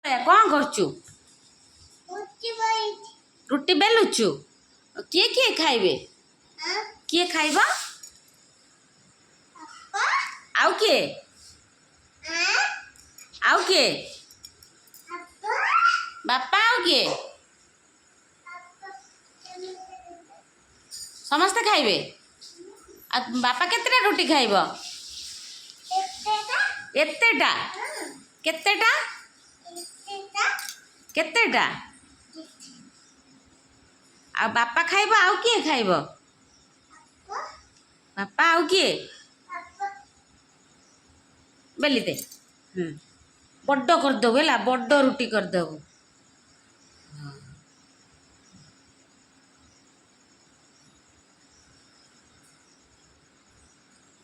कौन करचु रुटी बेलुचु किए किए खाइबे किए खाइबा आउ किए आउ किए बापा आउ किए समस्ते खाइबे बापा केतेटा रुटी खाइब एतेटा केतेटा केतेटा आ बापा खाइब आउ किए खाइब बापा आउ किए बेली दे बड्ड करदेबु है बड्ड रुटी करदेबु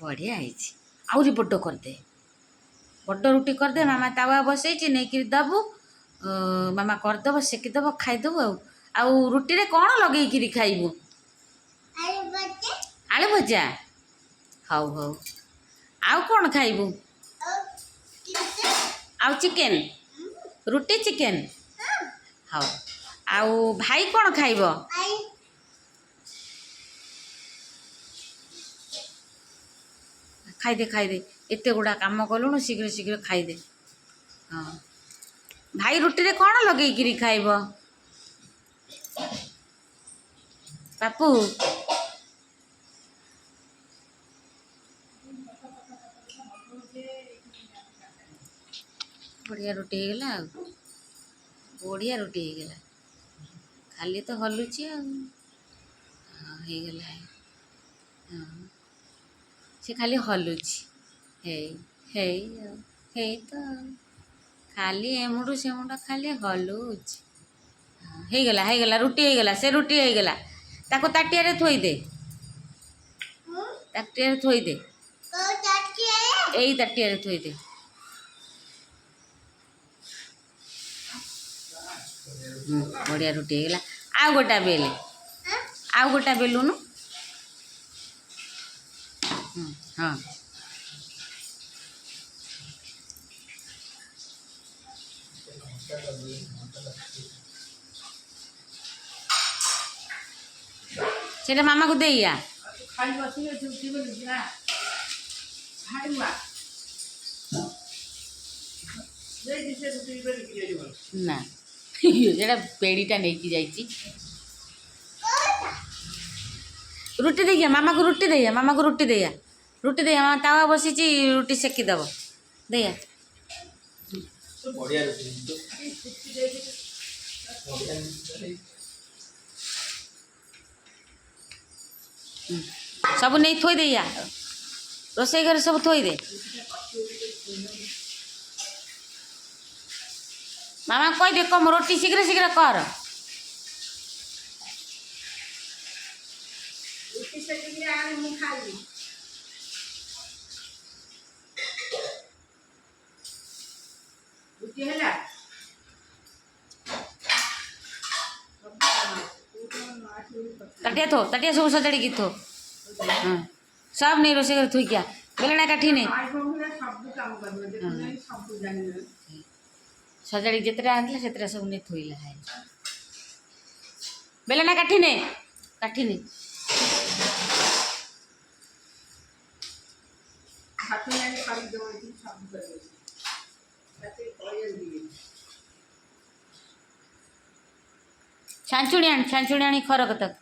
बढ़िया आहरी बड्ड करदे बड्ड रुटी करदे मामा तावा बसई नहीं कि दबु मामा करदेव सेकिदेव खाईदेबु आउ रुटी रे कौन लगे खाइबु आलू भजा हौ हौ आउ कौन खाइबु आउ चिकेन रुटी चिकेन हौ आउ भाई कौन खाइब खाईदे एते गुड़ा काम कलुणु शीघ्र शीघ्र खाईदे हाँ भाई रुटी रे कौन लगे खाइब बापू बढ़िया रुटी हो गला बढ़िया रुटी हो गला खाली तो हलुची हो गला हाँ से खाली हलुची हे तो खाली एमुडू सेमुडा खाली हलुची हो गला रुटी हो गला से रुटी हो गला ताको ताटिया थोई दे ताटिया थोई दे यही ताटिया थोई दे बढ़िया रुटी हो गला आउ गोटा बेले आउ गोटा बेलुनु हाँ सेटा मामा को देया ना जेटा पेड़ीटा नहीं जाइए रुटी दैया मामा को रुटी दैया मामा को रुटी दैया मामा तावा बसी रुटी सेकिदेव दैया सब नहीं थोई दैया रोसई घर सब थोई दे मामा कह दे कम रोटी शीघ्र शीघ्र कर तटिया सब सजाड़ी की थो हाँ सब नहीं रोसे कर थोई क्या बेलना काठी नहीं सजाड़ी जितरा आनला सेतरा सब नहीं थोइला है बेलना काठी नहीं छांचुड़ी खरक तक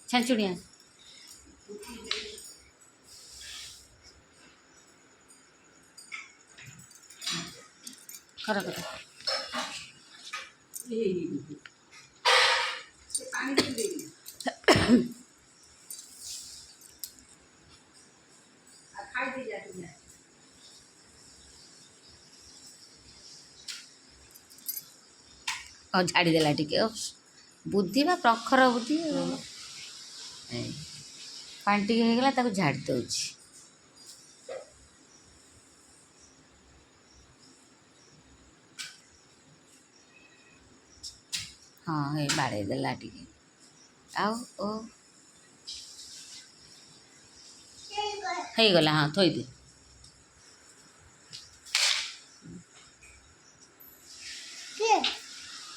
छांचुड़ी खरक तक और झाड़ी देला टिके बुद्धि बा प्रखर बुद्धि पानी टिके हो गला ताको झाड़ी दउछि हाँ हे बाड़े देला टिके आओ ओ हो गला हाँ थोई दे